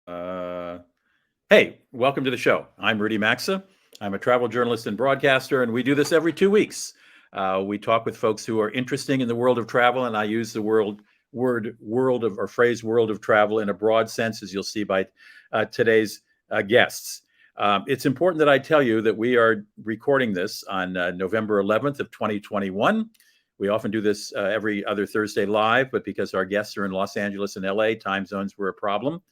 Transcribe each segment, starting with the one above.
Uh, hey, welcome to the show. I'm Rudy Maxa. I'm a travel journalist and broadcaster, and we do this every 2 weeks. We talk with folks who are interesting in the world of travel, and I use the world of or phrase world of travel in a broad sense, as you'll see by today's guests. It's important that I tell you that we are recording this on November 11th of 2021. We often do this every other Thursday live, but because our guests are in Los Angeles and LA, time zones were a problem.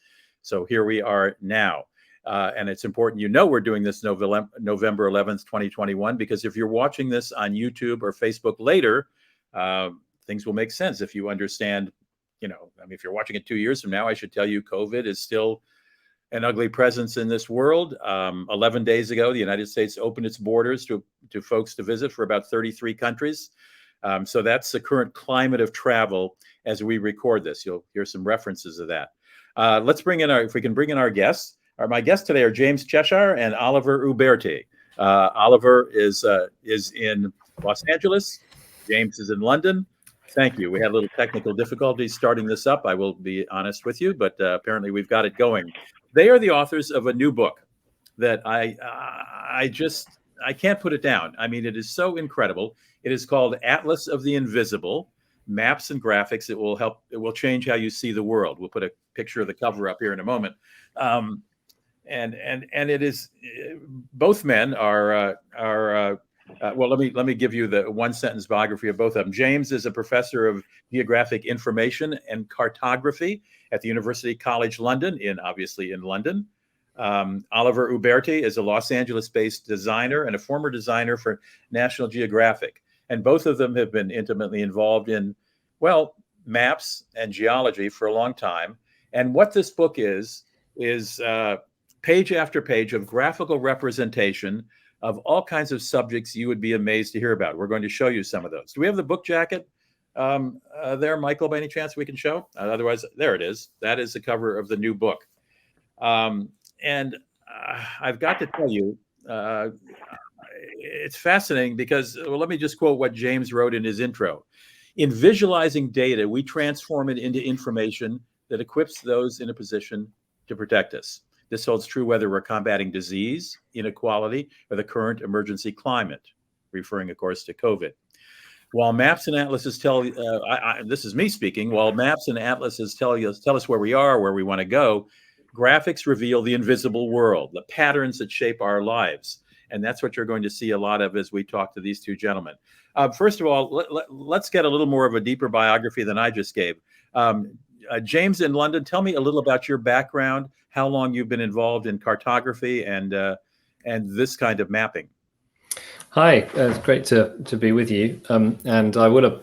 So here we are now. And it's important we're doing this November 11th, 2021, because if you're watching this on YouTube or Facebook later, things will make sense if you understand, if you're watching it 2 years from now, I should tell you COVID is still an ugly presence in this world. 11 days ago, the United States opened its borders to folks to visit for about 33 countries. So that's the current climate of travel as we record this. You'll hear some references of that. Let's bring in if we can bring in our guests. My guests today are James Cheshire and Oliver Uberti. Oliver is in Los Angeles. James is in London. Thank you. We had a little technical difficulties starting this up, I will be honest with you, but apparently we've got it going. They are the authors of a new book that I can't put it down. I mean, it is so incredible. It is called Atlas of the Invisible, Maps and Graphics. It will change how you see the world. We'll put a picture of the cover up here in a moment. And it is, both men are well, let me give you the one sentence biography of both of them. James is a professor of geographic information and cartography at the University College London, obviously in London. Oliver Uberti is a Los Angeles-based designer and a former designer for National Geographic. And both of them have been intimately involved in, maps and geology for a long time. And what this book is page after page of graphical representation of all kinds of subjects you would be amazed to hear about. We're going to show you some of those. Do we have the book jacket there, Michael, by any chance we can show? Otherwise, there it is. That is the cover of the new book. And I've got to tell you, it's fascinating because, let me just quote what James wrote in his intro. In visualizing data, we transform it into information that equips those in a position to protect us. This holds true whether we're combating disease, inequality, or the current emergency climate, referring, of course, to COVID. While maps and atlases this is me speaking, while maps and atlases tell us where we are, where we want to go, graphics reveal the invisible world, the patterns that shape our lives. And that's what you're going to see a lot of as we talk to these two gentlemen. First of all, let's get a little more of a deeper biography than I just gave. James in London, tell me a little about your background, how long you've been involved in cartography and this kind of mapping. Hi, it's great to be with you. And I would have,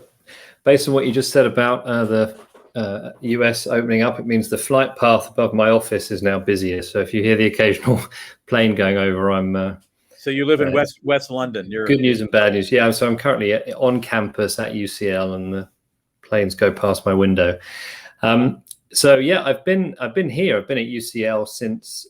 based on what you just said about the US opening up, it means the flight path above my office is now busier. So if you hear the occasional plane going over, I'm... So you live in West London. Good news and bad news. Yeah, so I'm currently on campus at UCL and the planes go past my window. So yeah, I've been here. I've been at UCL since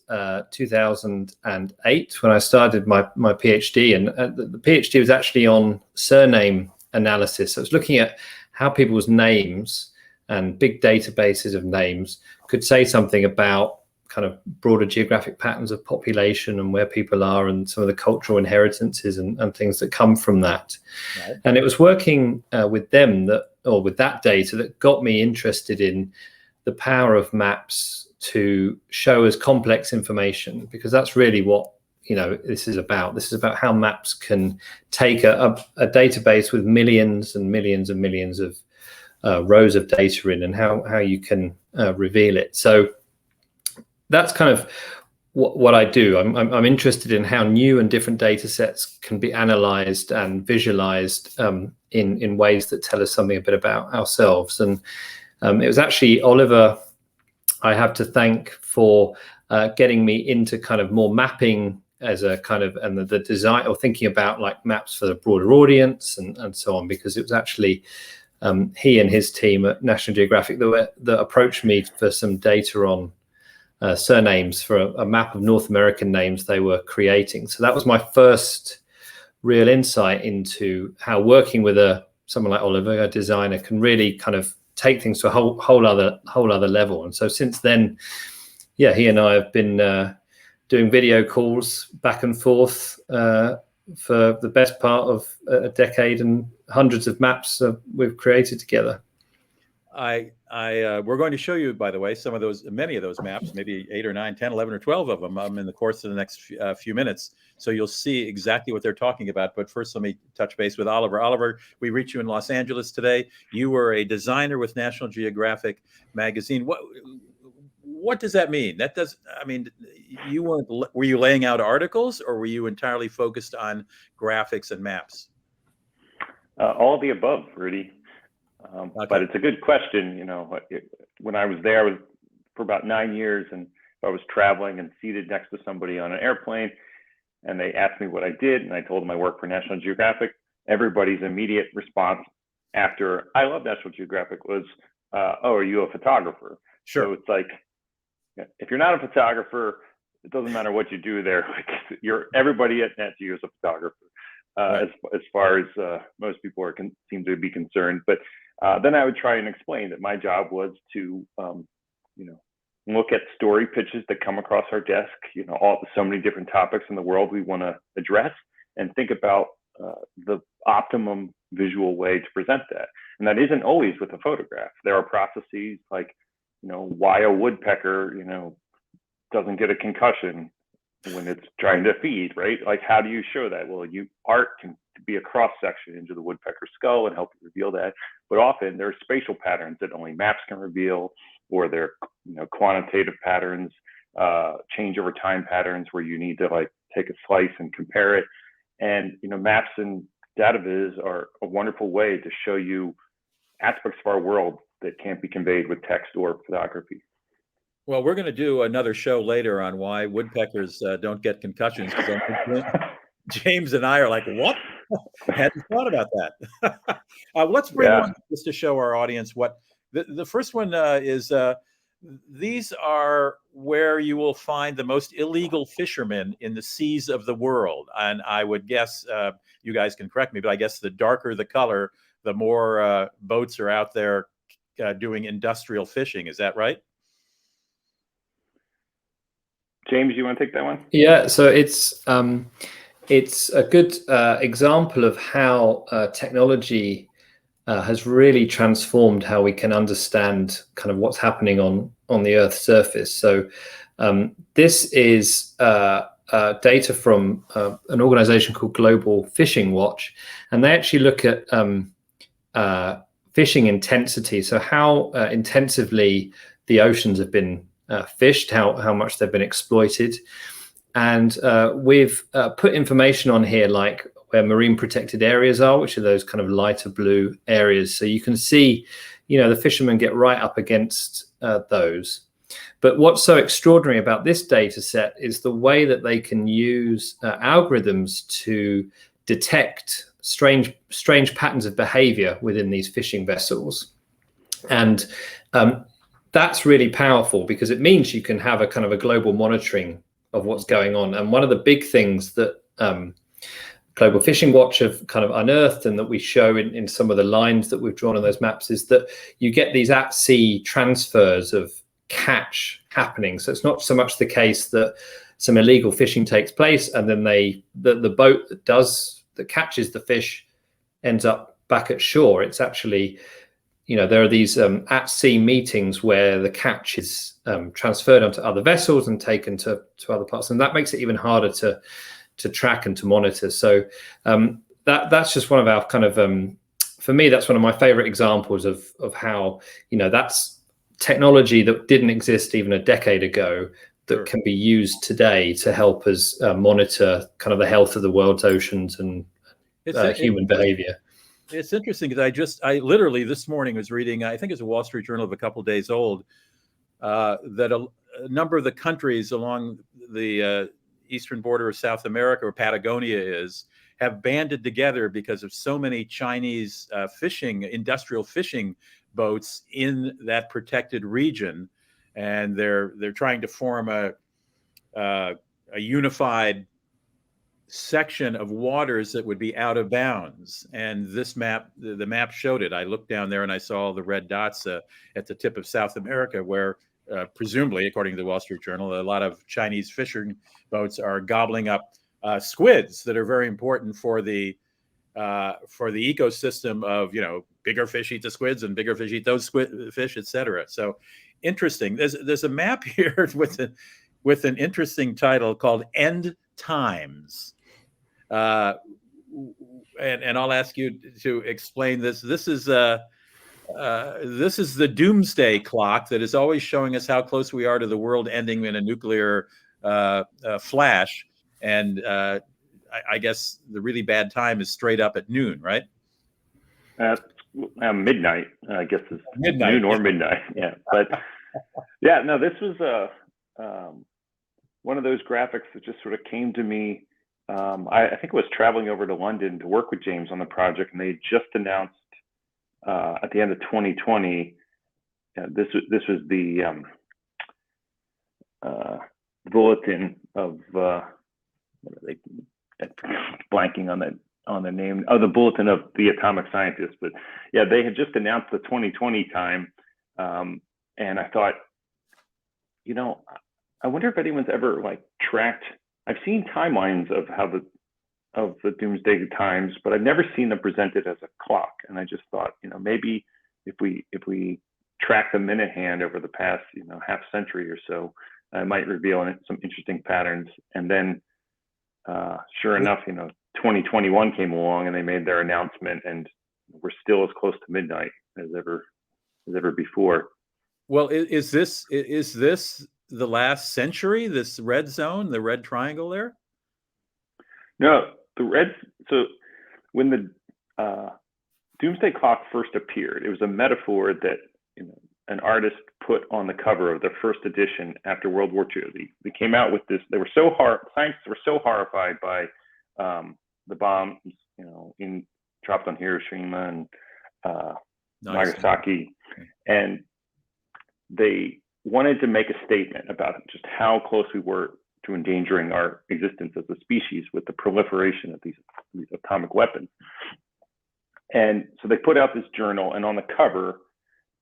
2008 when I started my PhD, and the PhD was actually on surname analysis. So I was looking at how people's names and big databases of names could say something about kind of broader geographic patterns of population and where people are and some of the cultural inheritances and things that come from that. Right. And it was working with that data that got me interested in the power of maps to show us complex information, because that's really what this is about. This is about how maps can take a database with millions and millions and millions of rows of data in, and how you can reveal it. So that's kind of what I do. I'm interested in how new and different data sets can be analyzed and visualized in ways that tell us something a bit about ourselves. And it was actually Oliver I have to thank for getting me into kind of more mapping as a kind of, and the design, or thinking about like maps for the broader audience and so on, because it was actually he and his team at National Geographic that approached me for some data on surnames for a map of North American names they were creating. So that was my first real insight into how working with someone like Oliver, a designer, can really kind of take things to a whole other level. And so since then, yeah, he and I have been doing video calls back and forth for the best part of a decade, and hundreds of maps we've created together. We're going to show you, by the way, many of those maps, maybe 8 or 9, 10, 11 or 12 of them in the course of the next few minutes. So you'll see exactly what they're talking about. But first, let me touch base with Oliver. Oliver, we reached you in Los Angeles today. You were a designer with National Geographic magazine. What does that mean? Were you laying out articles, or were you entirely focused on graphics and maps? All of the above, Rudy. Okay. But it's a good question. When I was there, I was for about 9 years, and I was traveling and seated next to somebody on an airplane, and they asked me what I did, and I told them I work for National Geographic. Everybody's immediate response after "I love National Geographic" was, "Oh, are you a photographer?" Sure. So it's like, if you're not a photographer, it doesn't matter what you do there. Everybody at Nat Geo is a photographer, right. as far as most people seem to be concerned. But then I would try and explain that my job was to, look at story pitches that come across our desk. So many different topics in the world we want to address, and think about the optimum visual way to present that. And that isn't always with a photograph. There are processes like, why a woodpecker, doesn't get a concussion when it's trying to feed, right? Like, how do you show that? Well, art can be a cross section into the woodpecker skull and help you reveal that. But often there are spatial patterns that only maps can reveal, or they're quantitative patterns, change over time patterns where you need to take a slice and compare it. And maps and data viz are a wonderful way to show you aspects of our world that can't be conveyed with text or photography. Well, we're going to do another show later on why woodpeckers don't get concussions. James and I are like, what? Hadn't thought about that. Let's bring one just to show our audience what the first one is. These are where you will find the most illegal fishermen in the seas of the world. And I would guess, you guys can correct me, but I guess the darker the color, the more boats are out there doing industrial fishing. Is that right? James, you want to take that one? Yeah, so it's a good example of how technology has really transformed how we can understand kind of what's happening on the Earth's surface. So this is data from an organization called Global Fishing Watch, and they actually look at fishing intensity. So how intensively the oceans have been fished, how much they've been exploited. And we've put information on here like where marine protected areas are, which are those kind of lighter blue areas. So you can see, the fishermen get right up against those. But what's so extraordinary about this data set is the way that they can use algorithms to detect strange patterns of behavior within these fishing vessels. And that's really powerful because it means you can have a kind of a global monitoring of what's going on. And one of the big things that Global Fishing Watch have kind of unearthed, and that we show in some of the lines that we've drawn on those maps, is that you get these at-sea transfers of catch happening. So it's not so much the case that some illegal fishing takes place and then the boat that catches the fish ends up back at shore. It's actually, there are these at-sea meetings where the catch is transferred onto other vessels and taken to other parts, and that makes it even harder to track and to monitor. So that's just one of our kind of, for me, that's one of my favorite examples of how, that's technology that didn't exist even a decade ago that Sure. can be used today to help us monitor kind of the health of the world's oceans and human behavior. It's interesting because I literally this morning was reading, I think it's a Wall Street Journal of a couple of days old, that a number of the countries along the eastern border of South America, where Patagonia is, have banded together because of so many Chinese industrial fishing boats in that protected region, and they're trying to form a unified section of waters that would be out of bounds. And this map, the map showed it. I looked down there and I saw the red dots at the tip of South America, where presumably, according to the Wall Street Journal, a lot of Chinese fishing boats are gobbling up squids that are very important for the ecosystem of, bigger fish eat the squids and bigger fish eat those fish, etc. So interesting. There's a map here with an interesting title called End Times. And I'll ask you to explain this. This is the Doomsday Clock that is always showing us how close we are to the world ending in a nuclear flash. And I guess the really bad time is straight up at noon, right? Midnight, I guess it's midnight, noon or midnight. Yeah, but yeah, no, this was one of those graphics that just sort of came to me. I think I was traveling over to London to work with James on the project, and they just announced at the end of 2020. This was the bulletin of what are they blanking on the name? Oh, the bulletin of the atomic scientists. But yeah, they had just announced the 2020 time, and I thought, I wonder if anyone's ever tracked. I've seen timelines of how the Doomsday times, but I've never seen them presented as a clock. And I just thought, maybe if we track the minute hand over the past half century or so, it might reveal some interesting patterns. And then sure enough, 2021 came along and they made their announcement, and we're still as close to midnight as ever before. Well, is this the last century? This red zone, the red triangle there? No, so when the Doomsday Clock first appeared, it was a metaphor that an artist put on the cover of their first edition after World War II. They came out with this. Scientists were so horrified by the bombs, dropped on Hiroshima and Nagasaki, and they wanted to make a statement about just how close we were to endangering our existence as a species with the proliferation of these atomic weapons. And so they put out this journal, and on the cover,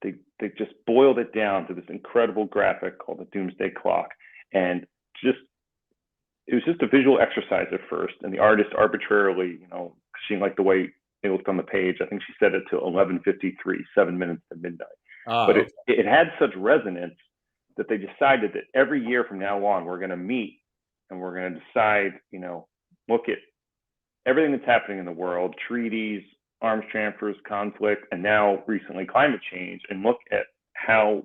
they just boiled it down to this incredible graphic called the Doomsday Clock. And it was just a visual exercise at first, and the artist arbitrarily, she liked the way it looked on the page. I think she set it to 11:53, 7 minutes to midnight. But it had such resonance that they decided that every year from now on, we're going to meet and we're going to decide, look at everything that's happening in the world, treaties, arms transfers, conflict, and now recently climate change, and look at how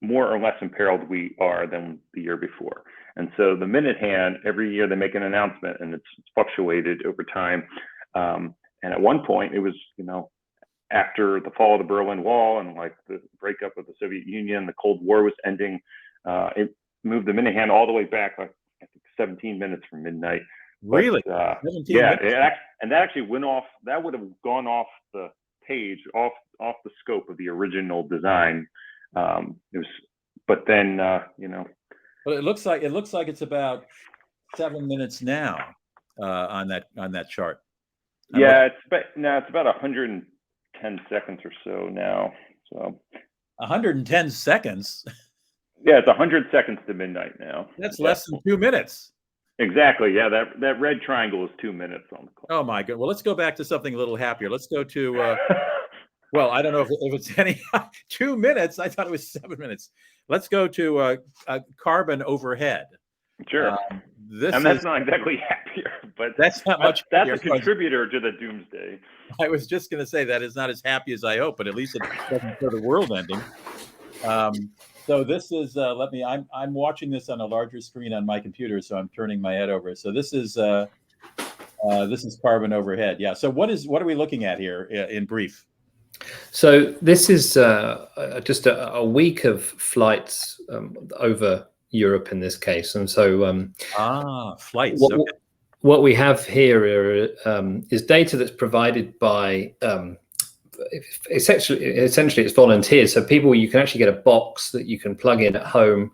more or less imperiled we are than the year before. And so the minute hand, every year they make an announcement, and it's fluctuated over time. And at one point, it was, after the fall of the Berlin Wall and the breakup of the Soviet Union, the Cold War was ending, it moved the minute hand all the way back, I think 17 minutes from midnight. Really? But, yeah, and that actually went off. That would have gone off the page, off the scope of the original design. But then But it looks like it's about 7 minutes now on that chart. It's about 110 seconds or so now. So 110 seconds. Yeah, it's 100 seconds to midnight now. That's less than 2 minutes. Exactly. Yeah, that red triangle is 2 minutes on the clock. Oh my God. Well, let's go back to something a little happier. Let's go to well, I don't know if it's any 2 minutes. I thought it was 7 minutes. Let's go to carbon overhead. Sure. That's not exactly happier, but that's not much. That's a contributor to the doomsday. I was just going to say that is not as happy as I hope, but at least it doesn't show the world ending. So this is I'm watching this on a larger screen on my computer, so I'm turning my head over. So this is carbon overhead. Yeah. So what are we looking at here in brief? So this is just a week of flights over Europe in this case, and so flights. What we have here is data that's provided by essentially it's volunteers. So people, you can actually get a box that you can plug in at home,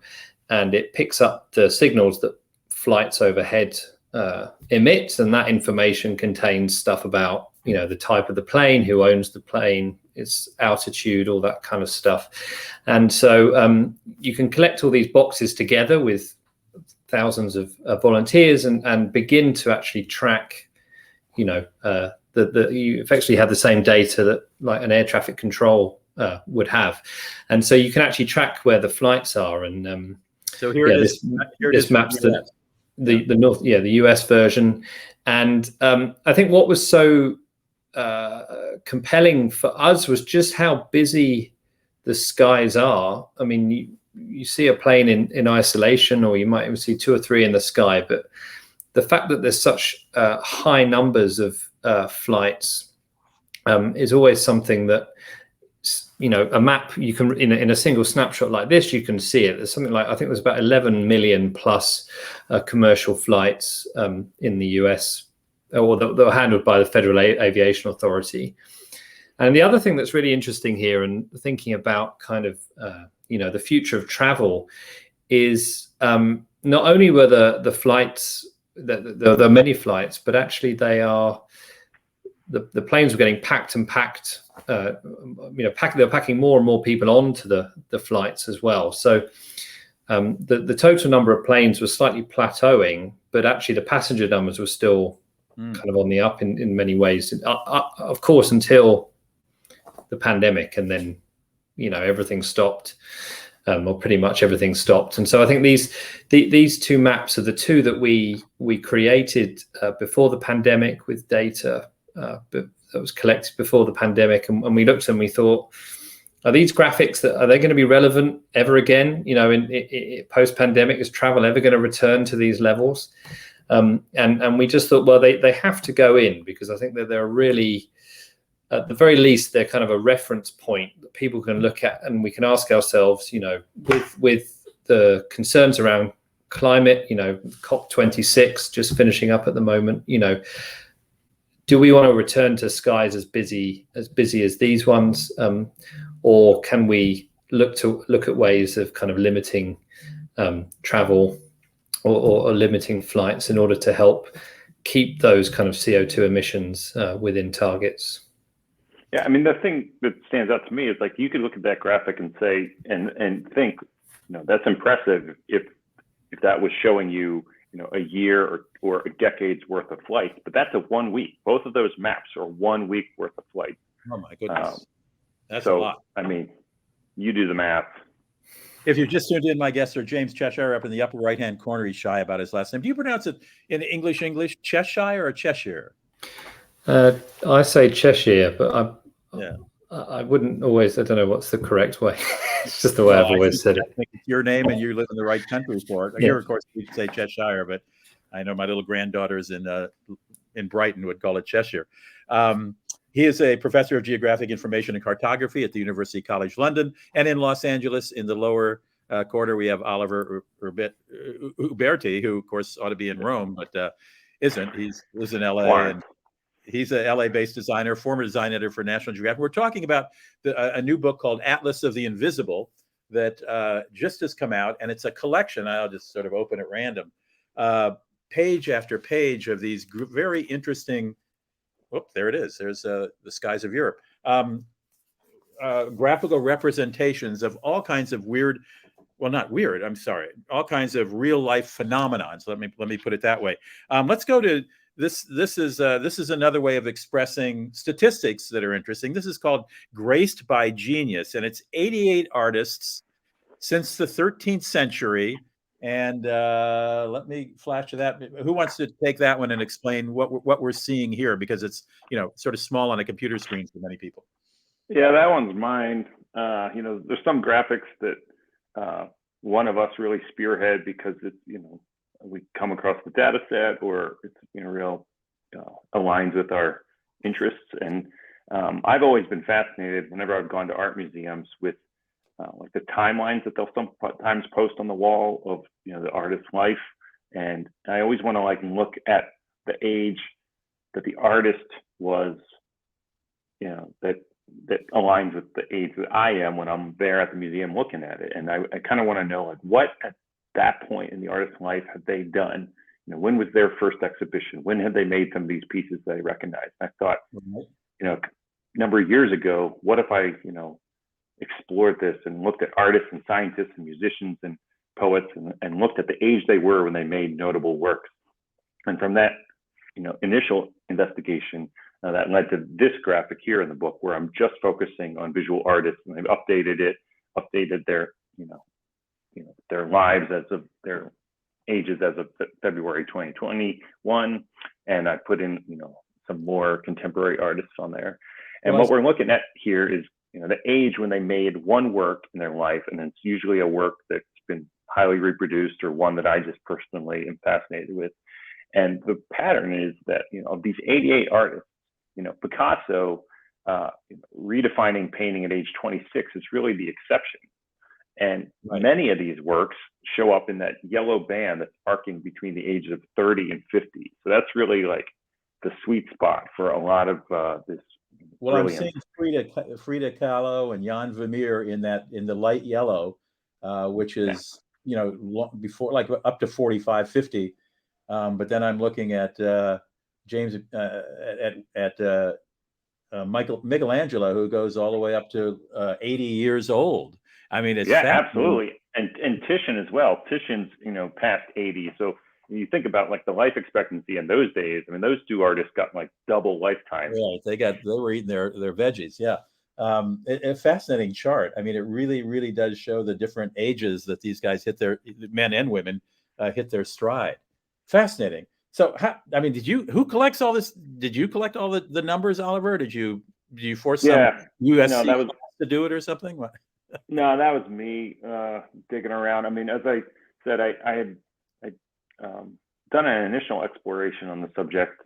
and it picks up the signals that flights overhead emit, and that information contains stuff about the type of the plane, who owns the plane, its altitude, all that kind of stuff. And so you can collect all these boxes together with thousands of volunteers and begin to actually track, you effectively have the same data that like an air traffic control would have. And so you can actually track where the flights are. And so here it is. This maps the North, the US version. And I think what was so compelling for us was just how busy the skies are. I mean, you see a plane in isolation, or you might even see 2 or 3 in the sky, but the fact that there's such high numbers of flights is always something that, a map, you can in a single snapshot like this, you can see it. There's something like, I think there's about 11 million plus commercial flights in the US, or that were handled by the Federal Aviation Authority. And the other thing that's really interesting here, and thinking about kind of the future of travel, is not only were the flights, there are many flights, but actually they are, the planes were getting packed and packed. They're packing more and more people onto the flights as well. So the total number of planes was slightly plateauing, but actually the passenger numbers were still kind of on the up in many ways. Of course, until the pandemic, and then everything stopped, or pretty much everything stopped. And so I think these two maps are the two that we created before the pandemic, with data that was collected before the pandemic, and we looked and we thought, are these graphics are they going to be relevant ever again? In post-pandemic, is travel ever going to return to these levels? And we just thought, well, they have to go in, because I think that they're really, at the very least, they're kind of a reference point that people can look at, and we can ask ourselves, with the concerns around climate, COP26 just finishing up at the moment, do we want to return to skies as busy as these ones, or can we look at ways of kind of limiting travel or limiting flights in order to help keep those kind of CO2 emissions within targets? Yeah, I mean, the thing that stands out to me is, like, you could look at that graphic and say, and think, that's impressive if that was showing you, a year or a decade's worth of flights, but that's a 1 week. Both of those maps are 1 week worth of flights. Oh my goodness, that's a lot. I mean, you do the math. If you just tuned in, my guests are James Cheshire up in the upper right-hand corner. He's shy about his last name. Do you pronounce it in English, Cheshire or Cheshire? I say Cheshire, but I wouldn't always. I don't know what's the correct way. It's just the way I've always said it. I think it's your name, and you live in the right country for it. Yeah. Here, of course, we say Cheshire, but I know my little granddaughters in Brighton would call it Cheshire. He is a professor of geographic information and cartography at the University College London, and in Los Angeles, in the lower quarter, we have Oliver Uberti, who, of course, ought to be in Rome, but isn't. He lives in LA, and he's a LA-based designer, former design editor for National Geographic. We're talking about a new book called Atlas of the Invisible that just has come out, and it's a collection. I'll just sort of open at random, page after page of these very interesting. Whoop, there it is. There's the skies of Europe. Graphical representations of all kinds of weird. Well, not weird. I'm sorry. All kinds of real life phenomenons. Let me put it that way. Let's go to. This is another way of expressing statistics that are interesting. This is called Graced by Genius, and it's 88 artists since the 13th century. And let me flash to that. Who wants to take that one and explain what we're seeing here? Because it's sort of small on a computer screen for many people. Yeah, that one's mine. There's some graphics that one of us really spearhead because it's we come across the data set, or it's real aligns with our interests. And I've always been fascinated whenever I've gone to art museums with like the timelines that they'll sometimes post on the wall of the artist's life. And I always want to look at the age that the artist was, that aligns with the age that I am when I'm there at the museum looking at it. And I kind of want to know what at that point in the artist's life had they done? When was their first exhibition? When had they made some of these pieces that I recognized? I thought, number of years ago, what if I, explored this and looked at artists and scientists and musicians and poets and looked at the age they were when they made notable works. And from that, initial investigation, that led to this graphic here in the book, where I'm just focusing on visual artists, and I've updated their, their lives as of their ages as of February 2021, and I put in, some more contemporary artists on there. And what we're looking at here is, the age when they made one work in their life, and it's usually a work that's been highly reproduced or one that I just personally am fascinated with. And the pattern is that, of these 88 artists, Picasso, redefining painting at age 26 is really the exception. And many of these works show up in that yellow band that's arcing between the ages of 30 and 50. So that's really like the sweet spot for a lot of this. Well, I'm seeing Frida Kahlo and Jan Vermeer in the light yellow, which is, before, like up to 45, 50. But then I'm looking at James at Michelangelo, who goes all the way up to 80 years old. I mean, it's absolutely, and Titian as well. Titian's past 80, so you think about like the life expectancy in those days. I mean, those two artists got like double lifetime. Right, they were eating their veggies. Yeah, a fascinating chart. I mean, it really does show the different ages that these guys hit their, men and women, hit their stride. Fascinating. So, who collects all this? Did you collect all the numbers, Oliver? Did you force some USC to do it or something? No, that was me digging around. I mean, as I said, I had done an initial exploration on the subject,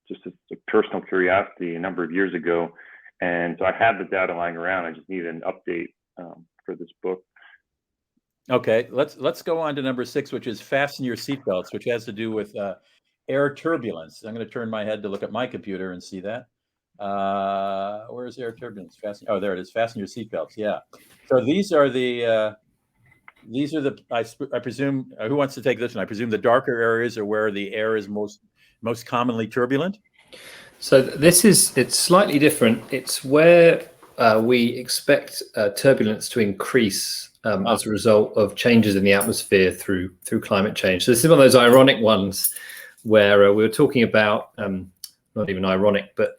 just as a personal curiosity, a number of years ago, and so I had the data lying around. I just needed an update for this book. Okay, let's go on to number 6, which is fasten your seatbelts, which has to do with air turbulence. I'm going to turn my head to look at my computer and see that. Where's air turbulence? Oh, there it is. Fasten your seatbelts. Yeah. So these are the I presume, who wants to take this one? I presume the darker areas are where the air is most commonly turbulent. So it's slightly different. It's where we expect turbulence to increase as a result of changes in the atmosphere through climate change. So this is one of those ironic ones where we were talking about, not even ironic, but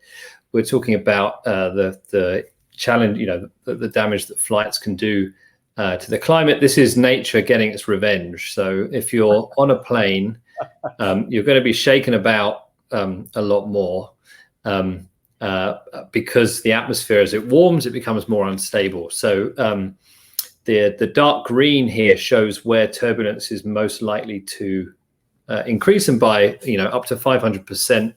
we're talking about the challenge, the damage that flights can do to the climate. This is nature getting its revenge. So if you're on a plane, you're going to be shaken about a lot more because the atmosphere, as it warms, it becomes more unstable. So the dark green here shows where turbulence is most likely to increase, and by up to 500%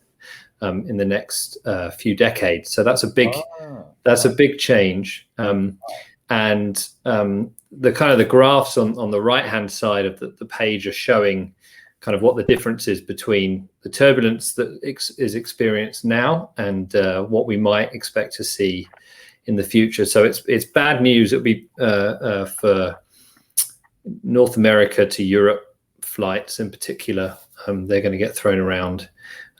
in the next few decades. So that's a big change. And the graphs on the right hand side of the page are showing kind of what the difference is between the turbulence that is experienced now and what we might expect to see in the future. So it's bad news. It'll be for North America to Europe flights in particular. They're going to get thrown around,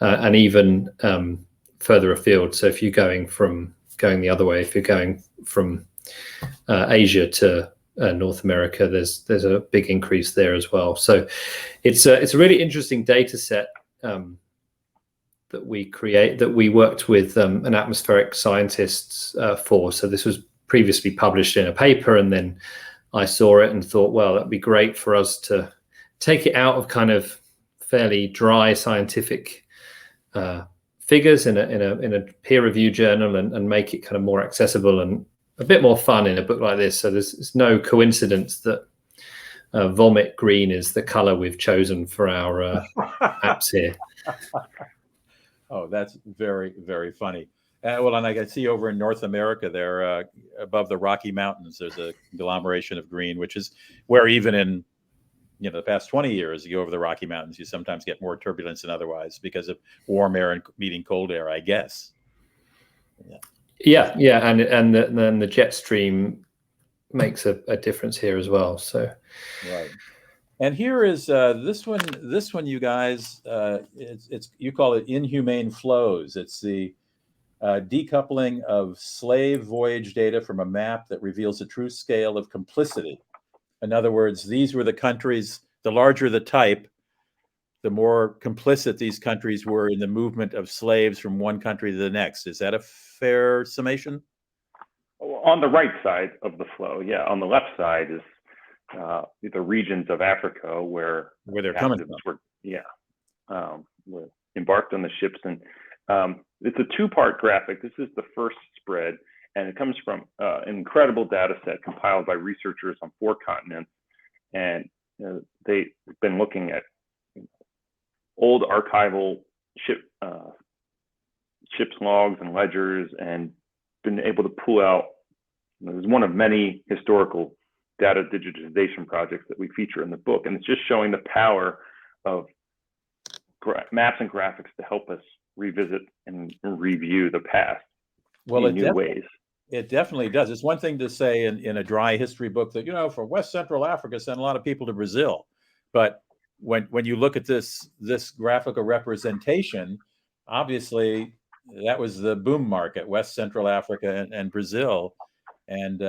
and even further afield. So if you're going the other way, if you're going from Asia to North America, there's a big increase there as well. So it's a really interesting data set that we worked with an atmospheric scientists for. So this was previously published in a paper, and then I saw it and thought, well, that'd be great for us to take it out of kind of fairly dry scientific figures in a peer-reviewed journal and make it kind of more accessible and a bit more fun in a book like this. So there's no coincidence that vomit green is the color we've chosen for our apps here. Oh, that's very, very funny. Well, and I can see over in North America there, above the Rocky Mountains, there's a conglomeration of green, which is where even in the past 20 years, you go over the Rocky Mountains, you sometimes get more turbulence than otherwise because of warm air and meeting cold air, I guess. Yeah, and then the jet stream makes a difference here as well. So, right. And here is this one, you guys. It's you call it inhumane flows. It's the decoupling of slave voyage data from a map that reveals the true scale of complicity. In other words, these were the countries, the larger the type, the more complicit these countries were in the movement of slaves from one country to the next. Is that a fair summation? On the right side of the flow, yeah. On the left side is the regions of Africa where they're coming from. Were embarked on the ships. And it's a two-part graphic. This is the first spread, and it comes from an incredible data set compiled by researchers on 4 continents. And they've been looking at old archival ship's logs and ledgers, and been able to pull out, there's one of many historical data digitization projects that we feature in the book. And it's just showing the power of maps and graphics to help us revisit and review the past in new ways. It definitely does. It's one thing to say in a dry history book that, for West Central Africa, sent a lot of people to Brazil. But when you look at this graphical representation, obviously that was the boom market, West Central Africa and Brazil. And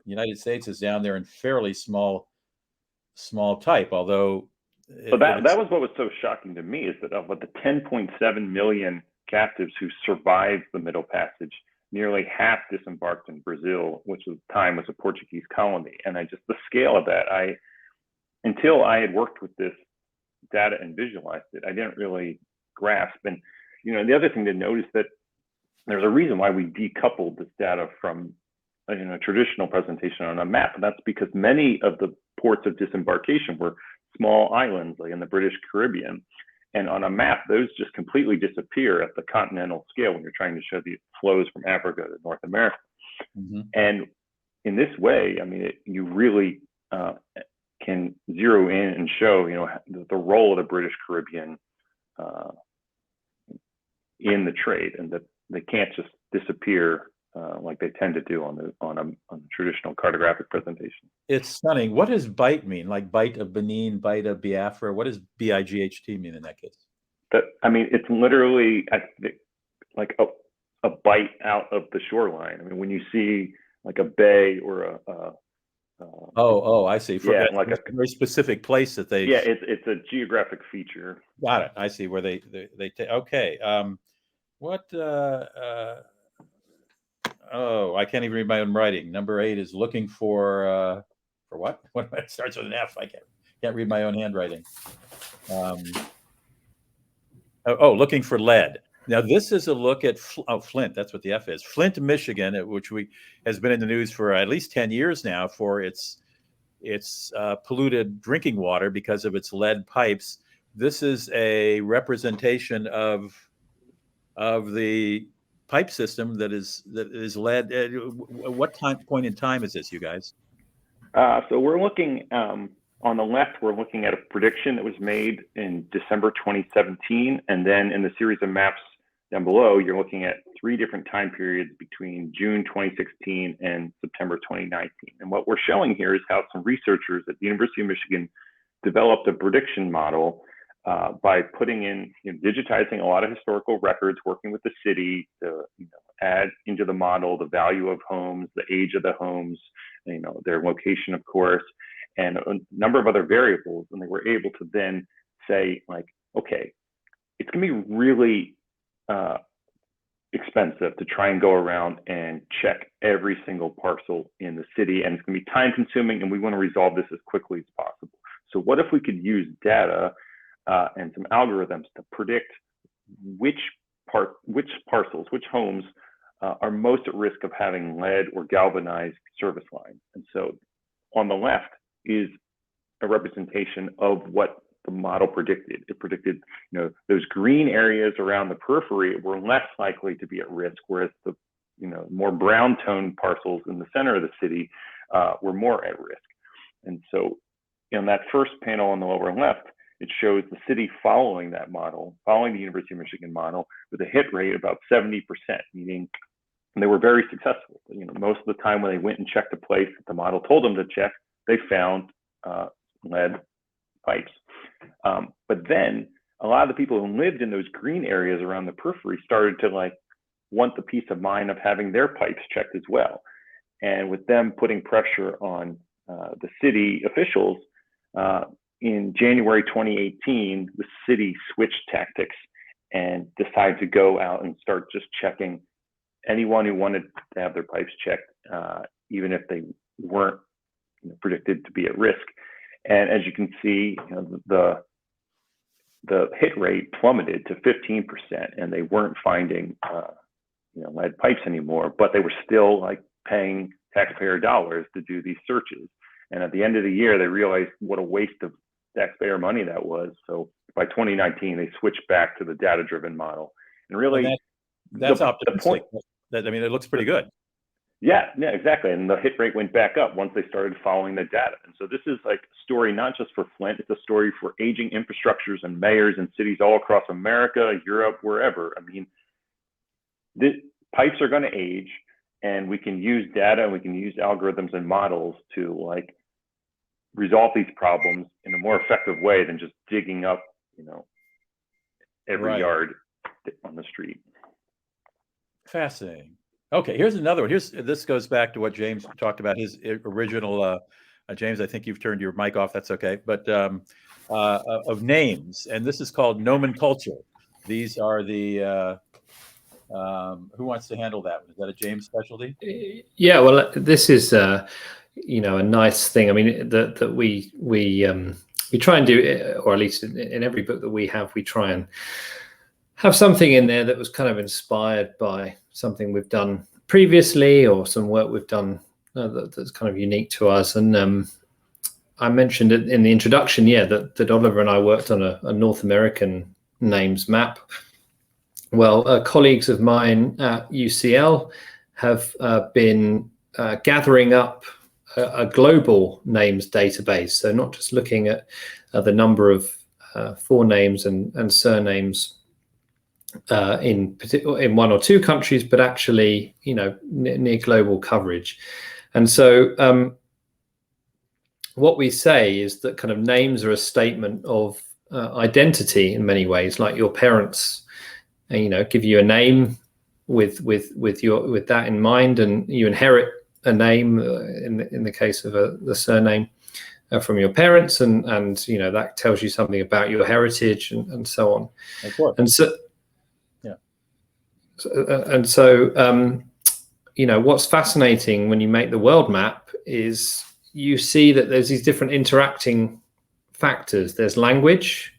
United States is down there in fairly small type, although. That was what was so shocking to me, is that of the 10.7 million captives who survived the Middle Passage, nearly half disembarked in Brazil, which at the time was a Portuguese colony. And the scale of that, until I had worked with this data and visualized it, I didn't really grasp. And the other thing to note is that there's a reason why we decoupled this data from a traditional presentation on a map, and that's because many of the ports of disembarkation were small islands, like in the British Caribbean. And on a map, those just completely disappear at the continental scale when you're trying to show the flows from Africa to North America. Mm-hmm. And in this way, you really can zero in and show, the role of the British Caribbean in the trade, and that they can't just disappear like they tend to do on a traditional cartographic presentation. It's stunning. What does bite mean? Like bite of Benin, bite of Biafra? What does BIGHT mean in that case? It's literally like a bite out of the shoreline. When you see like a bay or I see. Like a very specific place that they. Yeah, it's a geographic feature. Got it. I see where they okay. I can't even read my own writing. Number 8 is looking for what? What it starts with an F? I can't read my own handwriting. Looking for lead. Now this is a look at Flint. That's what the F is. Flint, Michigan, which has been in the news for at least 10 years now for its polluted drinking water because of its lead pipes. This is a representation of the pipe system that is lead. What point in time is this, you guys? So we're looking on the left. We're looking at a prediction that was made in December 2017, and then in the series of maps down below, you're looking at 3 different time periods between June 2016 and September 2019. And what we're showing here is how some researchers at the University of Michigan developed a prediction model by putting in, digitizing a lot of historical records, working with the city to add into the model the value of homes, the age of the homes, their location, of course, and a number of other variables. And they were able to then say, like, okay, it's going to be really expensive to try and go around and check every single parcel in the city, and it's going to be time consuming, and we want to resolve this as quickly as possible. So what if we could use data and some algorithms to predict which parcels, which homes are most at risk of having lead or galvanized service lines? And so on the left is a representation of what the model predicted. It predicted, those green areas around the periphery were less likely to be at risk, whereas the, more brown toned parcels in the center of the city were more at risk. And so in that first panel on the lower left, it shows the city following that model, following the University of Michigan model, with a hit rate of about 70%, meaning they were very successful. Most of the time when they went and checked a place that the model told them to check, they found lead pipes. But then a lot of the people who lived in those green areas around the periphery started to want the peace of mind of having their pipes checked as well. And with them putting pressure on the city officials, in January 2018, the city switched tactics and decided to go out and start just checking anyone who wanted to have their pipes checked, even if they weren't predicted to be at risk. And as you can see, the hit rate plummeted to 15%, and they weren't finding lead pipes anymore, but they were still like paying taxpayer dollars to do these searches. And at the end of the year, they realized what a waste of taxpayer money that was. So by 2019, they switched back to the data-driven model. And really, that's optimistic. It looks pretty good. Yeah, exactly. And the hit rate went back up once they started following the data. And so this is like a story not just for Flint, it's a story for aging infrastructures and mayors and cities all across America, Europe, wherever. I mean, the pipes are going to age, and we can use data and we can use algorithms and models to like resolve these problems in a more effective way than just digging up, every yard on the street. Fascinating. Okay, here's another one. This goes back to what James talked about, his original, James, I think you've turned your mic off. That's okay. But of names, and this is called nomenclature. These are the, who wants to handle that? Is that a James specialty? Yeah, well, this is, a nice thing. I mean, that we try and do, or at least in every book that we have, we try and have something in there that was kind of inspired by something we've done previously or some work we've done that's kind of unique to us. And I mentioned it in the introduction, that Oliver and I worked on a North American names map. Well, colleagues of mine at UCL have been gathering up a global names database. So not just looking at the number of forenames and surnames in one or two countries, but actually, near global coverage. And so what we say is that kind of names are a statement of identity in many ways, like your parents, give you a name with that in mind, and you inherit a name in the case of the surname from your parents, and that tells you something about your heritage and so on. Of course. And so what's fascinating when you make the world map is you see that there's these different interacting factors. There's language,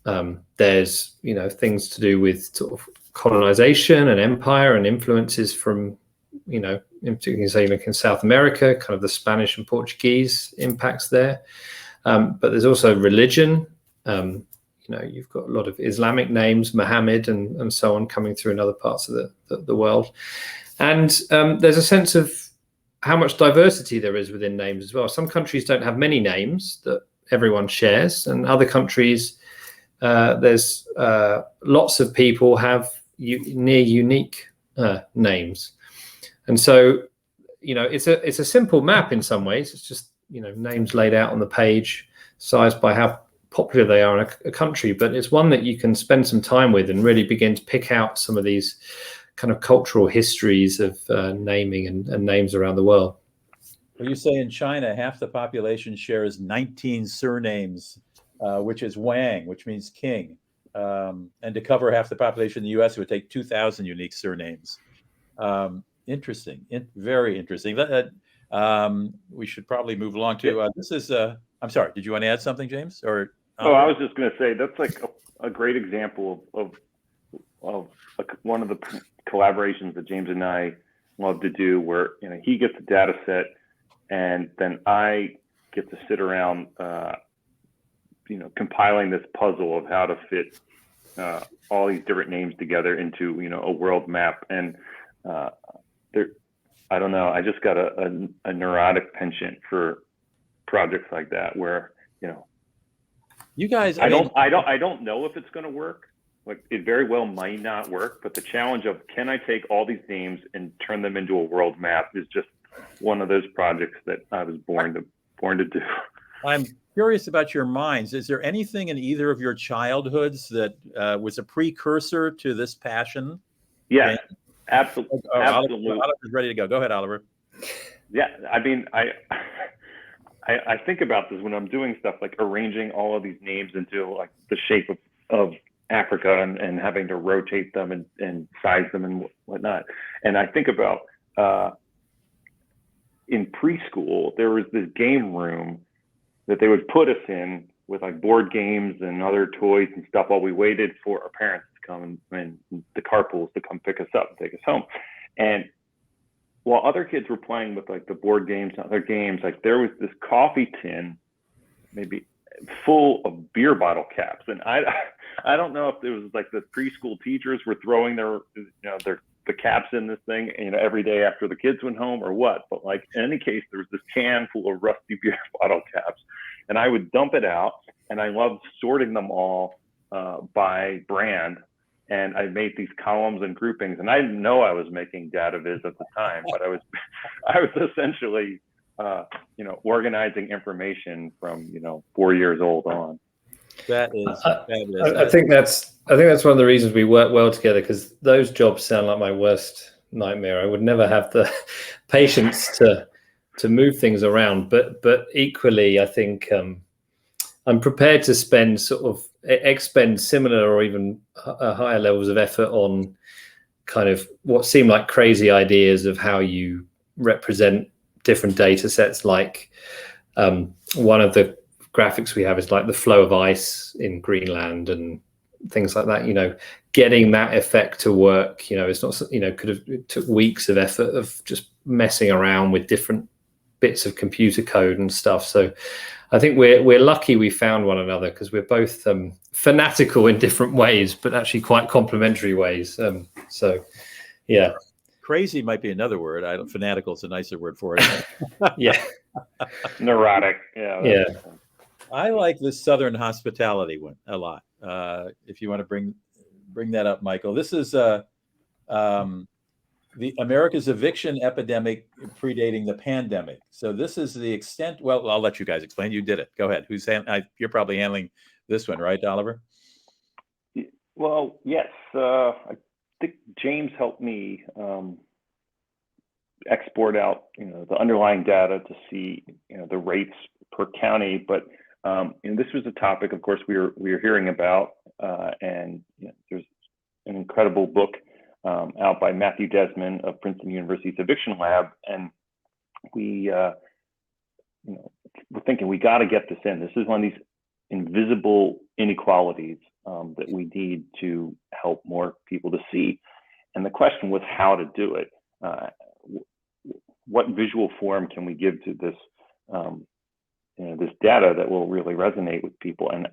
there's things to do with sort of colonization and empire and influences from in particular, say, like in South America, kind of the Spanish and Portuguese impacts there, but there's also religion. You've got a lot of Islamic names, Muhammad and so on, coming through in other parts of the world. And there's a sense of how much diversity there is within names as well. Some countries don't have many names that everyone shares, and other countries, there's lots of people have near unique names. And so, it's a simple map in some ways. It's just, names laid out on the page, sized by how popular they are in a country, but it's one that you can spend some time with and really begin to pick out some of these kind of cultural histories of naming and names around the world. Well, you say in China, half the population shares 19 surnames, which is Wang, which means king. And to cover half the population in the US, it would take 2,000 unique surnames. Interesting. Very interesting. We should probably move along to, this is, I'm sorry, did you want to add something, James? Or I was just going to say that's like a great example of one of the collaborations that James and I love to do, where he gets a data set, and then I get to sit around, compiling this puzzle of how to fit all these different names together into a world map. And I don't know, I just got a neurotic penchant for projects like that, where you guys, I don't know if it's going to work. Like, it very well might not work, but the challenge of, can I take all these names and turn them into a world map, is just one of those projects that I was born to do. I'm curious about your minds. Is there anything in either of your childhoods that was a precursor to this passion? Yeah. Absolutely. Oliver's ready to go. Go ahead, Oliver. Yeah, I mean, I think about this when I'm doing stuff like arranging all of these names into like the shape of Africa and having to rotate them and size them and whatnot. And I think about in preschool, there was this game room that they would put us in with like board games and other toys and stuff while we waited for our parents to come and the carpools to come pick us up and take us home. And while other kids were playing with like the board games and other games, like there was this coffee tin, maybe full of beer bottle caps. And I don't know if it was like the preschool teachers were throwing the caps in this thing, every day after the kids went home or what. But like in any case, there was this can full of rusty beer bottle caps, and I would dump it out. And I loved sorting them all by brand. And I made these columns and groupings, and I didn't know I was making data viz at the time, but I was essentially, organizing information from 4 years old on. That is fabulous. I think that's one of the reasons we work well together, because those jobs sound like my worst nightmare. I would never have the patience to move things around, but equally, I think I'm prepared to expend similar or even higher levels of effort on kind of what seem like crazy ideas of how you represent different data sets. Like one of the graphics we have is like the flow of ice in Greenland and things like that. Getting that effect to work, it's not, it took weeks of effort of just messing around with different bits of computer code and stuff. So I think we're lucky we found one another, because we're both fanatical in different ways, but actually quite complementary ways. So yeah. Crazy might be another word. Fanatical is a nicer word for it. Yeah. Neurotic. Yeah. Yeah. I like this Southern hospitality one a lot. If you want to bring that up, Michael. This is the America's eviction epidemic predating the pandemic. So this is the extent. Well, I'll let you guys explain. You did it. Go ahead. You're probably handling this one, right, Oliver? Well, yes. I think James helped me export out, the underlying data to see, the rates per county. But this was a topic, of course, we were hearing about, and there's an incredible book out by Matthew Desmond of Princeton University's Eviction Lab, and we're thinking we got to get this in. This is one of these invisible inequalities that we need to help more people to see. And the question was how to do it. What visual form can we give to this, this data that will really resonate with people? And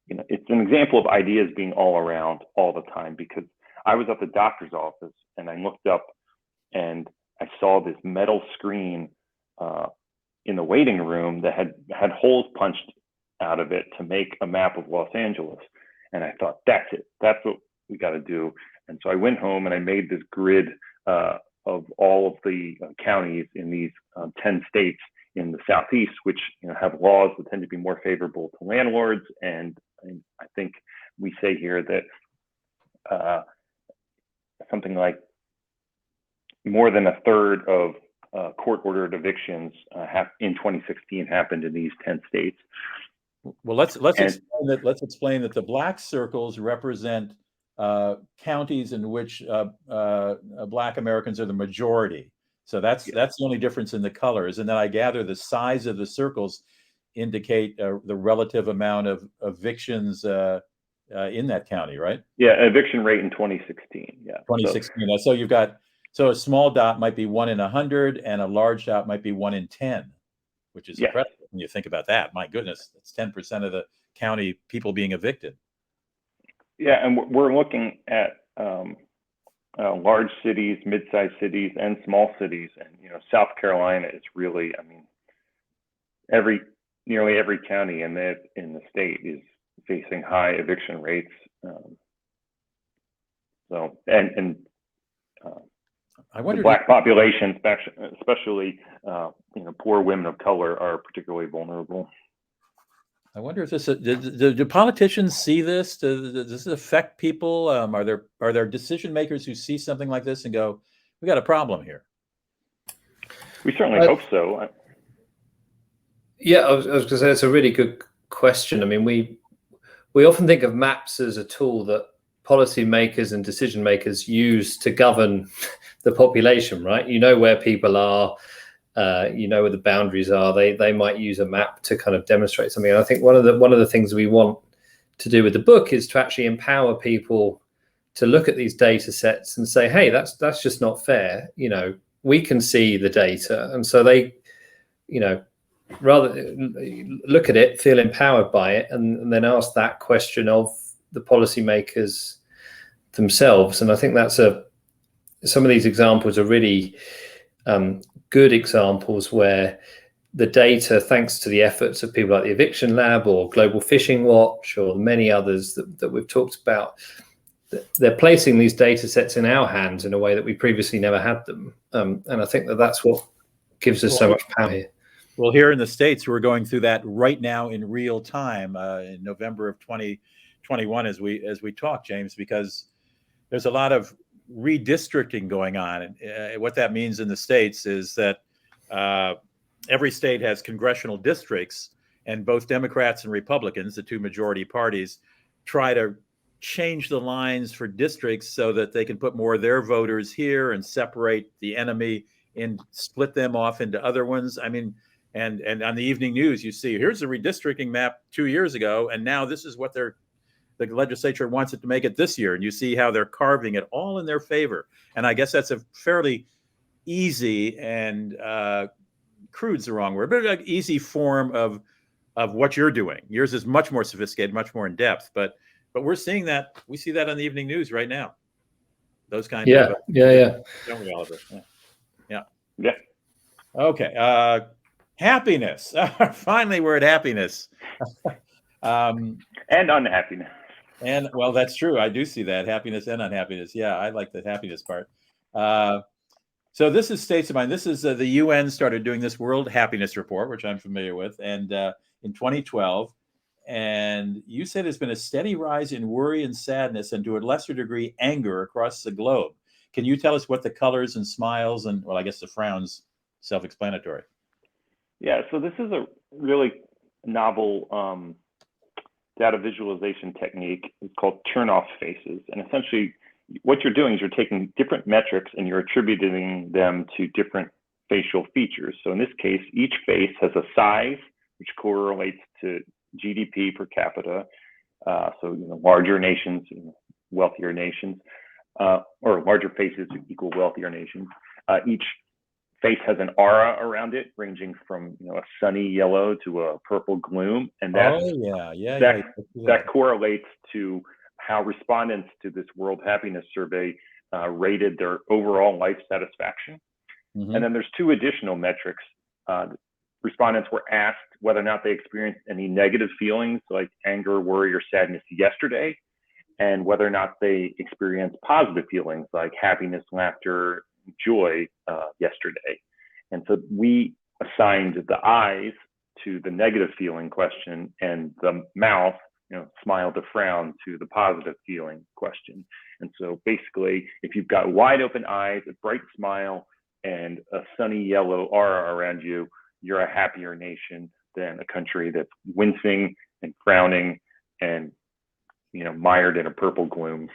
it's an example of ideas being all around all the time, because I was at the doctor's office and I looked up and I saw this metal screen in the waiting room that had holes punched out of it to make a map of Los Angeles. And I thought, that's it. That's what we got to do. And so I went home and I made this grid of all of the counties in these 10 states in the Southeast, which have laws that tend to be more favorable to landlords. And I think we say here that something like more than a third of court-ordered evictions in 2016 happened in these 10 states. Well, let's explain that the black circles represent counties in which Black Americans are the majority. So that's the only difference in the colors. And then I gather the size of the circles indicate the relative amount of evictions in that county, right? Yeah, eviction rate in 2016. Yeah, 2016. So a small dot might be 1 in 100, and a large dot might be 1 in 10, which is incredible when you think about that. My goodness, that's 10% of the county people being evicted. Yeah, and we're looking at large cities, mid-sized cities, and small cities. And South Carolina is really, nearly every county in the state is facing high eviction rates. I wonder, the Black population, especially poor women of color, are particularly vulnerable. I wonder if do politicians see this? Does this affect people? Are there decision makers who see something like this and go, "We got a problem here"? We certainly hope so. Yeah, I was going to say it's a really good question. I mean, we often think of maps as a tool that policymakers and decision makers use to govern the population, right? You know where people are, you know where the boundaries are. They might use a map to kind of demonstrate something. And I think one of the things we want to do with the book is to actually empower people to look at these data sets and say, hey, that's just not fair. You know, we can see the data, and so they, you know, rather look at it, feel empowered by it, and then ask that question of the policymakers themselves. And I think that's some of these examples are really good examples where the data, thanks to the efforts of people like the Eviction Lab or Global Fishing Watch or many others that we've talked about, they're placing these data sets in our hands in a way that we previously never had them. And I think that's what gives us so much power here. Well, here in the States, we're going through that right now in real time in November of 2021 as we talk, James, because there's a lot of redistricting going on. And what that means in the States is that every state has congressional districts, and both Democrats and Republicans, the two majority parties, try to change the lines for districts so that they can put more of their voters here and separate the enemy and split them off into other ones. I mean, and on the evening news, you see, here's the redistricting map 2 years ago, and now this is what the legislature wants it to make it this year. And you see how they're carving it all in their favor. And I guess that's a fairly easy and crude's the wrong word, but an easy form of what you're doing. Yours is much more sophisticated, much more in depth, but we're seeing that. We see that on the evening news right now. Those kinds of don't we, Oliver? Yeah. Okay. Happiness. Finally, we're at happiness. And unhappiness. And well, that's true. I do see that happiness and unhappiness. Yeah, I like the happiness part. So this is states of mind. This is the UN started doing this World Happiness Report, which I'm familiar with, and in 2012. And you said there's been a steady rise in worry and sadness, and to a lesser degree, anger across the globe. Can you tell us what the colors and smiles and, well, I guess the frowns, self-explanatory? Yeah, so this is a really novel data visualization technique. It's called turn-off faces. And essentially, what you're doing is you're taking different metrics and you're attributing them to different facial features. So in this case, each face has a size, which correlates to GDP per capita. So, larger nations, wealthier nations, or larger faces equal wealthier nations. Each face has an aura around it, ranging from a sunny yellow to a purple gloom, and that correlates to how respondents to this World Happiness Survey rated their overall life satisfaction. Mm-hmm. And then there's two additional metrics. Respondents were asked whether or not they experienced any negative feelings like anger, worry, or sadness yesterday, and whether or not they experienced positive feelings like happiness, laughter, joy yesterday. And so we assigned the eyes to the negative feeling question and the mouth, smile to frown, to the positive feeling question. And so basically, if you've got wide open eyes, a bright smile, and a sunny yellow aura around you, you're a happier nation than a country that's wincing and frowning and mired in a purple gloom.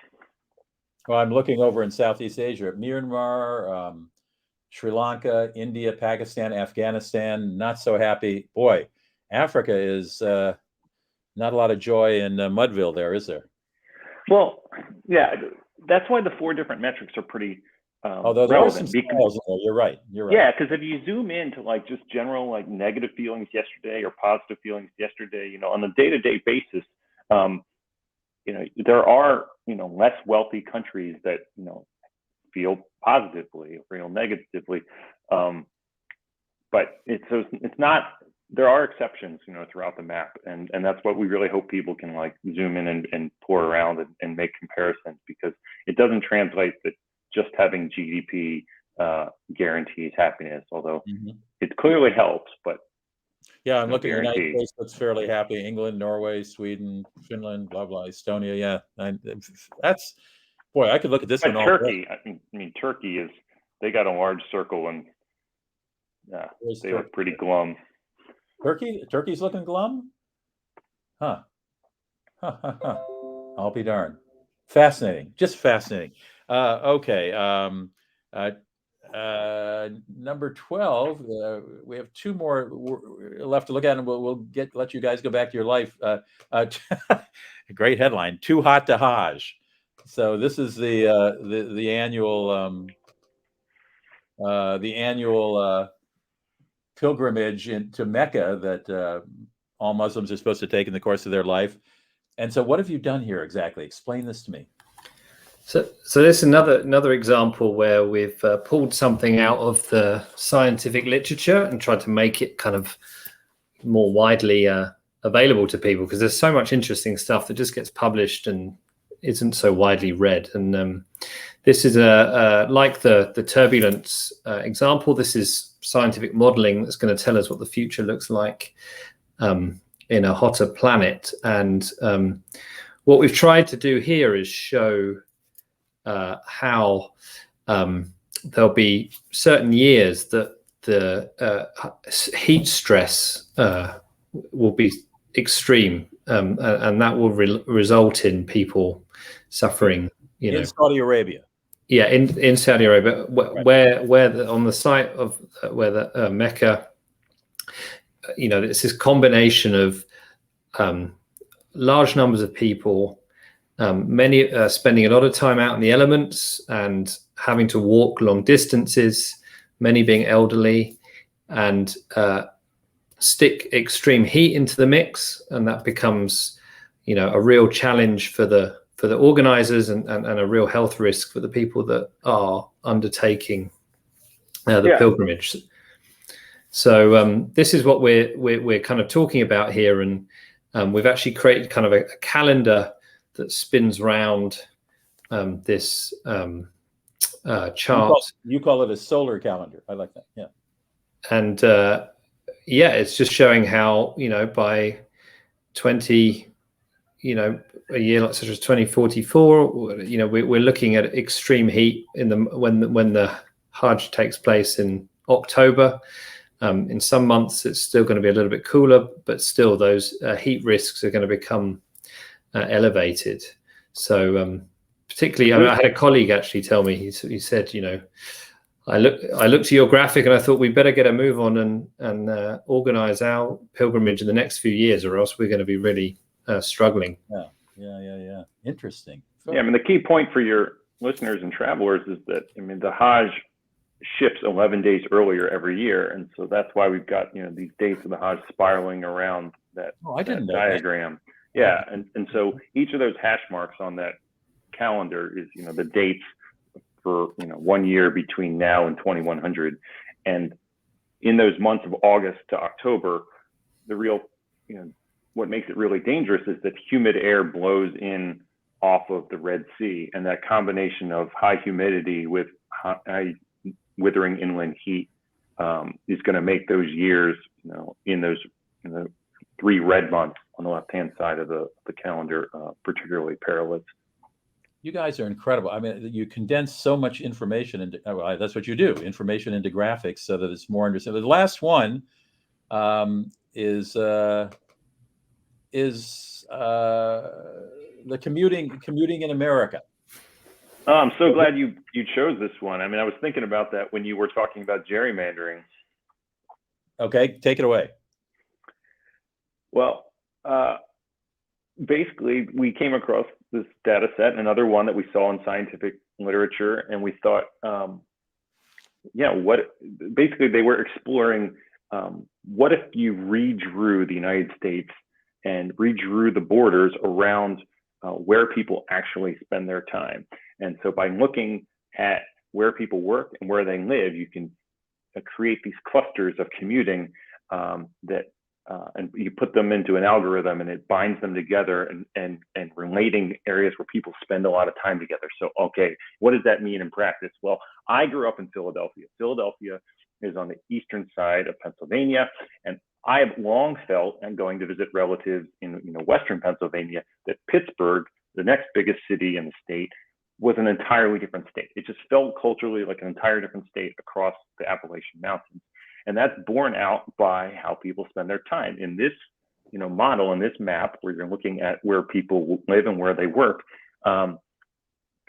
Well, I'm looking over in Southeast Asia at Myanmar, Sri Lanka, India, Pakistan, Afghanistan. Not so happy. Boy, Africa is not a lot of joy in Mudville there, is there? Well, yeah, that's why the four different metrics are pretty although there are some smiles, you're right. Yeah, because if you zoom into just general negative feelings yesterday or positive feelings yesterday, on a day-to-day basis, there are less wealthy countries that feel positively or feel negatively, but it's not. There are exceptions, throughout the map, and that's what we really hope people can zoom in and pour around and make comparisons, because it doesn't translate that just having GDP guarantees happiness, although it clearly helps. But Yeah, I'm no looking. United guarantee. States looks fairly happy. England, Norway, Sweden, Finland, blah blah, Estonia. Yeah, that's boy. I could look at this But one all day. Turkey, I mean, Turkey is, they got a large circle, and yeah, Where's they Turkey? look pretty glum. Turkey's looking glum? Huh. I'll be darned. Fascinating. Just fascinating. Okay. Number 12, we have two more left to look at, and we'll let you guys go back to your life. Great headline: "Too hot to Hajj." So this is the annual pilgrimage into Mecca that all Muslims are supposed to take in the course of their life. And so, what have you done here exactly? Explain this to me. So this is another example where we've pulled something out of the scientific literature and tried to make it kind of more widely available to people, because there's so much interesting stuff that just gets published and isn't so widely read. And this is like the turbulence example. This is scientific modeling that's going to tell us what the future looks like in a hotter planet. And what we've tried to do here is show how there'll be certain years that the heat stress will be extreme, and that will result in people suffering. In Saudi Arabia. Yeah, in Saudi Arabia, where on the site of where the Mecca, it's this combination of large numbers of people, many spending a lot of time out in the elements and having to walk long distances, many being elderly, and stick extreme heat into the mix, and that becomes, a real challenge for the organizers and a real health risk for the people that are undertaking the pilgrimage. So this is what we're kind of talking about here, and we've actually created kind of a calendar that spins round this chart. You call it a solar calendar. I like that. Yeah. And it's just showing how, by 20, a year like such as 2044, we're looking at extreme heat when the Hajj takes place in October. In some months, it's still going to be a little bit cooler, but still those heat risks are going to become elevated. So particularly, I had a colleague actually tell me, he said, I looked to your graphic and I thought we better get a move on and organize our pilgrimage in the next few years, or else we're going to be really struggling. Yeah. Interesting. Yeah, I mean, the key point for your listeners and travelers is that, the Hajj shifts 11 days earlier every year, and so that's why we've got these dates of the Hajj spiraling around that diagram. Yeah, and so each of those hash marks on that calendar is the dates for 1 year between now and 2100, and in those months of August to October, the real what makes it really dangerous is that humid air blows in off of the Red Sea, and that combination of high humidity with high withering inland heat is going to make those years, in the 3 red months on the left-hand side of the calendar, particularly perilous. You guys are incredible. I mean, you condense so much information into, that's what you do, information into graphics so that it's more understandable. The last one is the commuting in America. Oh, I'm so glad you chose this one. I mean, I was thinking about that when you were talking about gerrymandering. Okay, take it away. Well, basically, we came across this data set, another one that we saw in scientific literature, and we thought, basically they were exploring what if you redrew the United States and redrew the borders around where people actually spend their time. And so by looking at where people work and where they live, you can create these clusters of commuting and you put them into an algorithm, and it binds them together and relating areas where people spend a lot of time together. So, okay, what does that mean in practice? Well, I grew up in Philadelphia. Philadelphia is on the eastern side of Pennsylvania, and I have long felt, and going to visit relatives in Western Pennsylvania, that Pittsburgh, the next biggest city in the state, was an entirely different state. It just felt culturally like an entire different state across the Appalachian Mountains. And that's borne out by how people spend their time. In this model, in this map, where you're looking at where people live and where they work,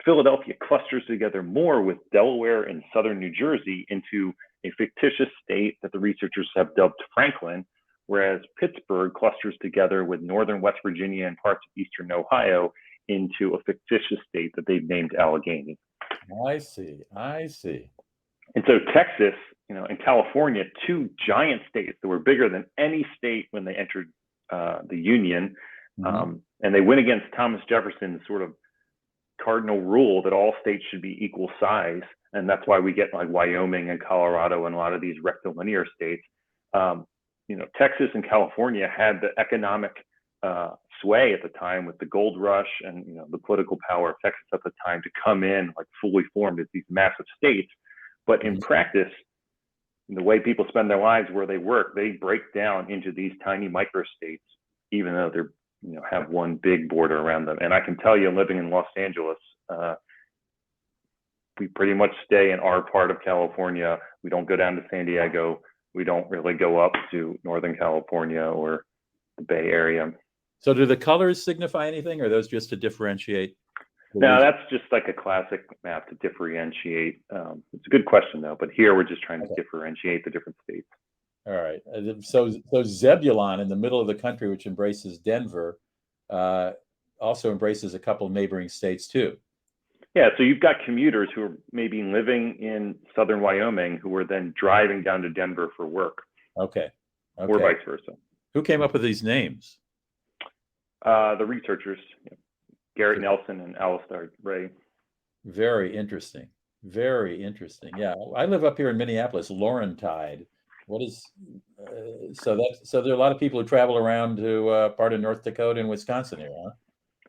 Philadelphia clusters together more with Delaware and southern New Jersey into a fictitious state that the researchers have dubbed Franklin, whereas Pittsburgh clusters together with northern West Virginia and parts of eastern Ohio into a fictitious state that they've named Allegheny. I see. And so Texas, and California, two giant states that were bigger than any state when they entered the Union, and they went against Thomas Jefferson's sort of cardinal rule that all states should be equal size, and that's why we get like Wyoming and Colorado and a lot of these rectilinear states. Texas and California had the economic sway at the time with the gold rush and the political power of Texas at the time to come in like fully formed as these massive states. But in practice, the way people spend their lives, where they work, they break down into these tiny microstates, even though they're have one big border around them. And I can tell you, living in Los Angeles, we pretty much stay in our part of California. We don't go down to San Diego. We don't really go up to Northern California or the Bay Area. So do the colors signify anything, or are those just to differentiate? No, that's just like a classic map to differentiate. It's a good question, though. But here we're just trying to differentiate the different states. All right. So Zebulon in the middle of the country, which embraces Denver, also embraces a couple of neighboring states too. Yeah. So you've got commuters who are maybe living in southern Wyoming who are then driving down to Denver for work. Okay. Or vice versa. Who came up with these names? The researchers, Garrett Nelson and Alistair Ray. Very interesting. Yeah. I live up here in Minneapolis, Laurentide. What is so there are a lot of people who travel around to part of North Dakota and Wisconsin here, huh?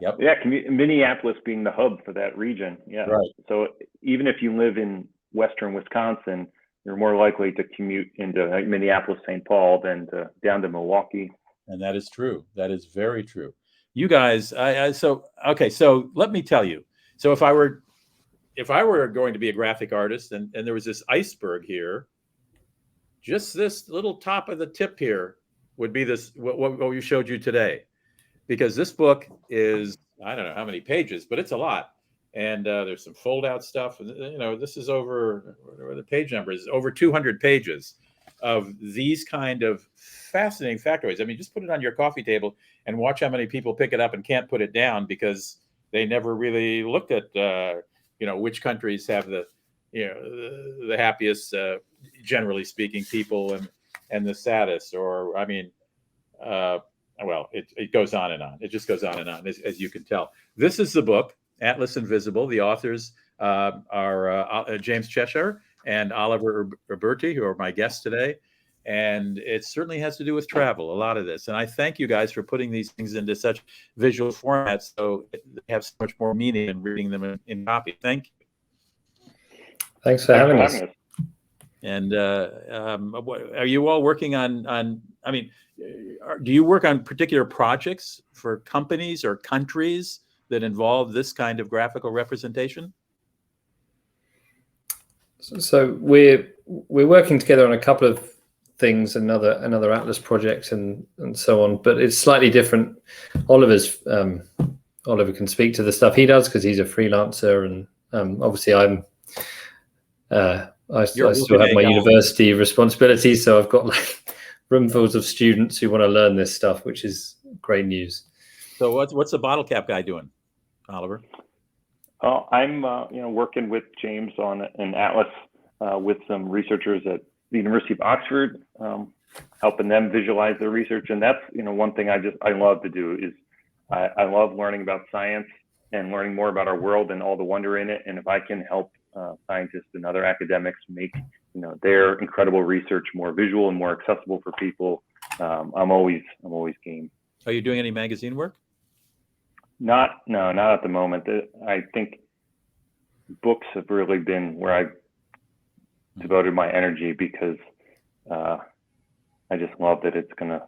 Yep. Yeah, Minneapolis being the hub for that region. Yeah. Right. So even if you live in western Wisconsin, you're more likely to commute into Minneapolis, St. Paul than down to Milwaukee. And that is true. That is very true. You guys, so let me tell you. So if I were going to be a graphic artist and there was this iceberg here, just this little top of the tip here would be this what we showed you today, because this book is, I don't know how many pages, but it's a lot, and there's some fold out stuff. This is over, whatever the page number is, over 200 pages of these kind of fascinating factoids. I mean, just put it on your coffee table and watch how many people pick it up and can't put it down because they never really looked at which countries have the happiest, generally speaking, people and the saddest, or I mean, it goes on and on. It just goes on and on, as you can tell. This is the book, Atlas Invisible. The authors are James Cheshire and Oliver Uberti, who are my guests today. And it certainly has to do with travel, a lot of this. And I thank you guys for putting these things into such visual formats so they have so much more meaning than reading them in copy. Thank you. Thanks for having us. And are you all working on, I mean, do you work on particular projects for companies or countries that involve this kind of graphical representation? So we're working together on a couple of things, another Atlas project and so on, but it's slightly different. Oliver can speak to the stuff he does because he's a freelancer, and obviously I still have my university responsibilities, so I've got like roomfuls of students who want to learn this stuff, which is great news. So what's the bottle cap guy doing, Oliver? I'm working with James on an atlas with some researchers at the University of Oxford, helping them visualize their research. And that's one thing I love to do is I love learning about science and learning more about our world and all the wonder in it. And if I can help scientists and other academics make their incredible research more visual and more accessible for people, I'm always game. Are you doing any magazine work? Not at the moment. I think books have really been where I've devoted my energy because I just love that it's going to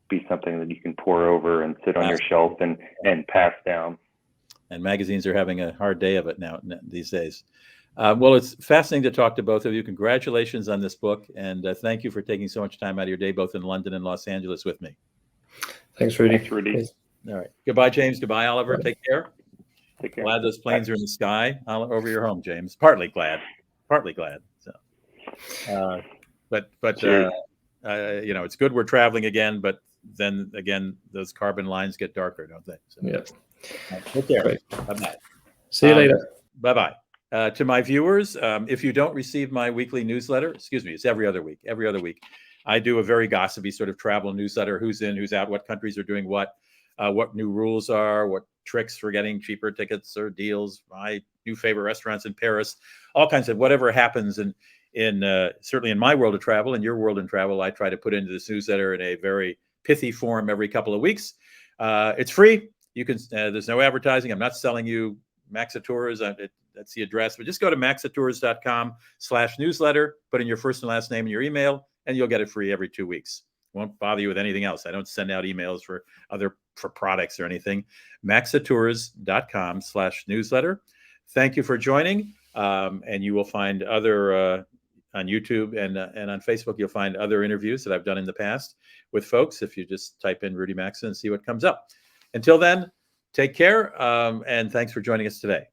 be something that you can pour over and sit on your shelf and pass down. And magazines are having a hard day of it now these days. Well, it's fascinating to talk to both of you. Congratulations on this book, and thank you for taking so much time out of your day, both in London and Los Angeles, with me. Thanks, Rudy. Thanks, Rudy. All right. Goodbye, James. Goodbye, Oliver. Bye. Take care. Take care. Glad those planes are in the sky over your home, James. Partly glad. So, but you know, it's good we're traveling again. But then again, those carbon lines get darker, don't they? So, yeah. Take care. Great. Bye-bye. See you later. Bye-bye. To my viewers, if you don't receive my weekly newsletter, excuse me, it's every other week. I do a very gossipy sort of travel newsletter: who's in, who's out, what countries are doing what new rules are, what tricks for getting cheaper tickets or deals, my new favorite restaurants in Paris, all kinds of whatever happens in certainly in my world of travel, in your world in travel. I try to put into this newsletter in a very pithy form every couple of weeks. It's free. You can. There's no advertising. I'm not selling you Maxa Tours. That's the address. But just go to maxatours.com/newsletter. Put in your first and last name and your email, and you'll get it free every 2 weeks. Won't bother you with anything else. I don't send out emails for products or anything. maxatours.com/newsletter. Thank you for joining. And you will find other on YouTube and on Facebook. You'll find other interviews that I've done in the past with folks. If you just type in Rudy Maxa and see what comes up. Until then, take care. And thanks for joining us today.